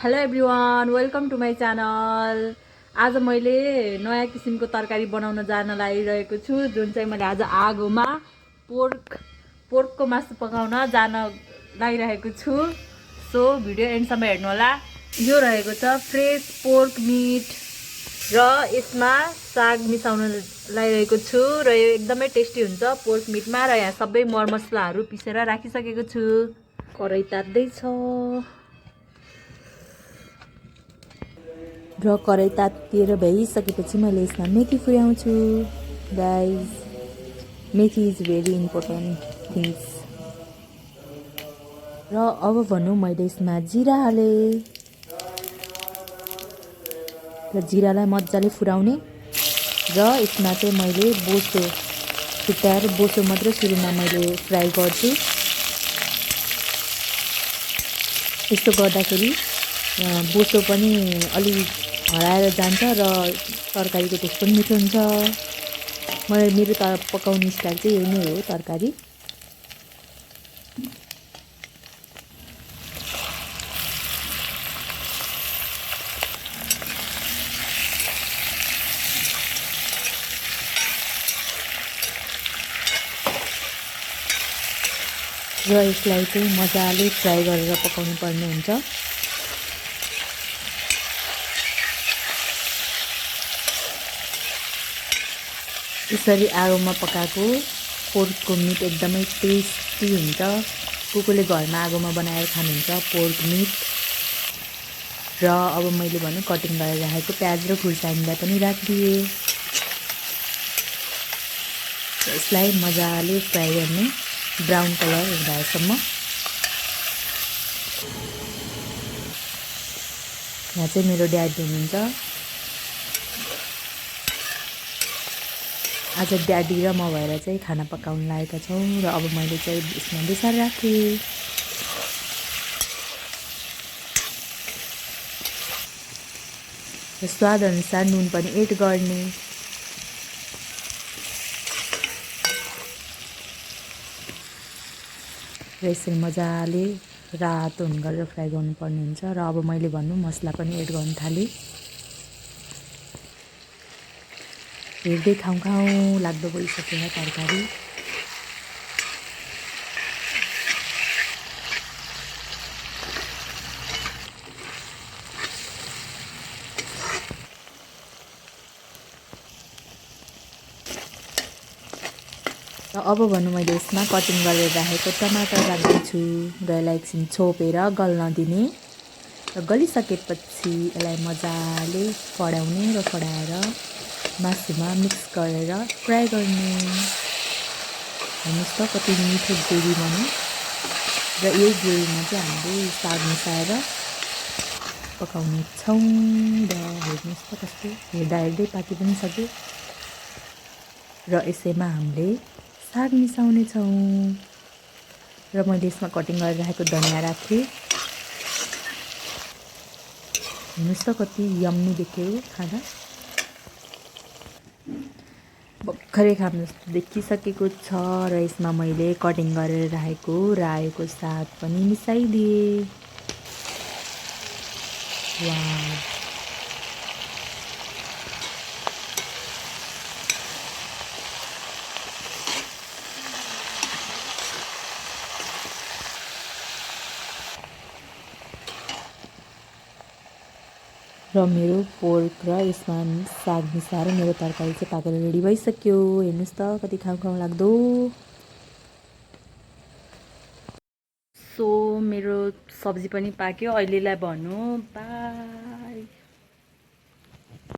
Hello everyone, welcome to my channel. आज मैले नयाँ किसिमको तरकारी बनाउन जान लागिरहेको छु, जुन चाहिँ मैले आज आगोमा पोर्कको मासु पकाउन जान लागिरहेको छु। सो भिडियो एन्डसम्म हेर्नुहोला। यो रहेको छ फ्रेस पोर्क मिट र यसमा साग मिसाउन लागिरहेको छु र यो एकदमै टेस्टी हुन्छ पोर्क मिटमा। र यहाँ सबै मरमसलाहरू पिसेर राखिसकेको छु। कराई तात्दैछ र कराई तातिएर भइसकेपछि मैले यसमा मेथी फुराउँछु। Guys, methi is very important things. र अब भनौँ, मैले यसमा जिरा हालेँ र जिरालाई मजाले फुराउने। र यसमा चाहिँ मैले बोसो छुट्याएर बोसो मात्र सुरुमा मैले फ्राई गर्छु। यस्तो गर्दाखेरि बोसो पनि अलि हराएर जान्छ र तरकारीको टेस्ट पनि मिठो हुन्छ। मेरो पकाउने स्टाइल चाहिँ यही नै हो तरकारी। र यसलाई चाहिँ मजाले फ्राई गरेर पकाउनु पर्ने हुन्छ। यसरी आगोमा पकाएको पोर्कको मिट एकदमै टेस्टी हुन्छ। कसले घरमा आगोमा बनाएर खानुहुन्छ पोर्क मिट। र अब मैले भने कटिङ गरेर राखेको प्याज र खुर्सानीलाई पनि राखिदिएँ। यसलाई मजाले फ्राई गर्ने, ब्राउन कलर हुँदासम्म। यहाँ चाहिँ मेरो ड्याडी हुनुहुन्छ। आज ड्याडी र म भएर चाहिँ खाना पकाउन लागेका छौँ। र अब मैले चाहिँ यसमा बेसार राखेँ। र स्वादअनुसार नुन पनि एड गर्ने। र यसरी मजाले रातो हुन गरेर फ्राई गर्नुपर्ने हुन्छ। र अब मैले भन्नु मसला पनि एड गर्न थालेँ। हेर्दै खाउँ लाग्दो भइसक्यो तरकारी। र अब भनौँ, मैले यसमा कटिङ गरेर राखेको टमाटर राख्दैछु र यसलाई एकछिन छोपेर गल्न दिने। र गलिसकेपछि यसलाई मजाले फडाउने र फडाएर मासुमा मिक्स गरेर फ्राई गर्ने। हेर्नुहोस् त कति मिठो ग्रेभी बन्यो। र यही ग्रेभीमा चाहिँ हामीले साग मिसाएर पकाउने छौँ। र हेर्नुहोस् त कस्तो हेर्दै पाकी पनि सक्यो। र यसैमा हामीले साग मिसाउने छौँ। र मैले यसमा कटिङ गरेर राखेको धनिया राखेँ। हेर्नुहोस् त कति यम्मी देख्यो खाना। भर्खरै खानु देखिसकेको छ। र यसमा मैले कटिङ गरेर राखेको रायोको साग पनि मिसाइदिएँ। वाउ, र मेरो पोर्क र यसमा साग मिसाएर मेरो तरकारी चाहिँ पाकेर रेडी भइसक्यो। हेर्नुहोस् त कति खाउँ लाग्दो। सो मेरो सब्जी पनि पाक्यो। अहिलेलाई भन्नु बाई।